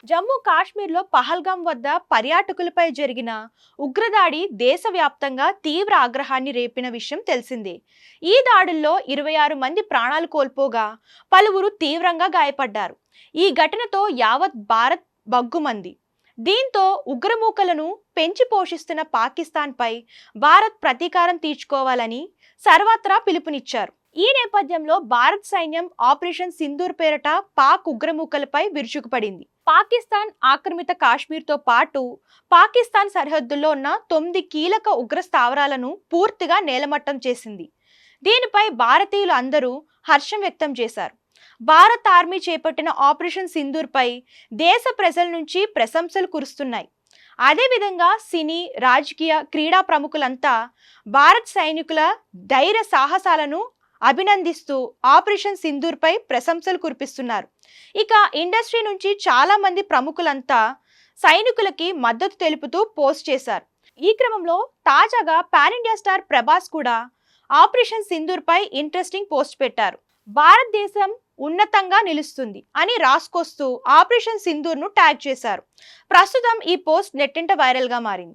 జమ్మూ కాశ్మీర్లో పహల్గాం వద్ద పర్యాటకులపై జరిగిన ఉగ్రదాడి దేశవ్యాప్తంగా తీవ్ర ఆగ్రహాన్ని రేపిన విషయం తెలిసిందే. ఈ దాడుల్లో 26 మంది ప్రాణాలు కోల్పోగా పలువురు తీవ్రంగా గాయపడ్డారు. ఈ ఘటనతో యావత్ భారత్ బగ్గుమంది. దీంతో ఉగ్రమూకలను పెంచి పోషిస్తున్న పాకిస్తాన్పై భారత్ ప్రతీకారం తీర్చుకోవాలని సర్వత్రా పిలుపునిచ్చారు. ఈ నేపథ్యంలో భారత్ సైన్యం ఆపరేషన్ సింధూర్ పేరిట పాక్ ఉగ్రమూకలపై విరుచుకుపడింది. పాకిస్తాన్ ఆక్రమిత కాశ్మీర్తో పాటు పాకిస్తాన్ సరిహద్దుల్లో ఉన్న 9 కీలక ఉగ్ర స్థావరాలను పూర్తిగా నేలమట్టం చేసింది. దీనిపై భారతీయులు అందరూ హర్షం వ్యక్తం చేశారు. భారత్ ఆర్మీ చేపట్టిన ఆపరేషన్ సింధూర్పై దేశ ప్రజల నుంచి ప్రశంసలు కురుస్తున్నాయి. అదేవిధంగా సినీ, రాజకీయ, క్రీడా ప్రముఖులంతా భారత్ సైనికుల ధైర్య సాహసాలను అభినందిస్తూ ఆపరేషన్ సింధూర్పై ప్రశంసలు కురిపిస్తున్నారు. ఇక ఇండస్ట్రీ నుంచి చాలా మంది ప్రముఖులంతా సైనికులకి మద్దతు తెలుపుతూ పోస్ట్ చేశారు. ఈ క్రమంలో తాజాగా పాన్ ఇండియా స్టార్ ప్రభాస్ కూడా ఆపరేషన్ సింధూర్పై ఇంట్రెస్టింగ్ పోస్ట్ పెట్టారు. భారతదేశం ఉన్నతంగా నిలుస్తుంది అని రాసుకొస్తూ ఆపరేషన్ సింధూర్ను ట్యాగ్ చేశారు. ప్రస్తుతం ఈ పోస్ట్ నెట్టింట వైరల్గా మారింది.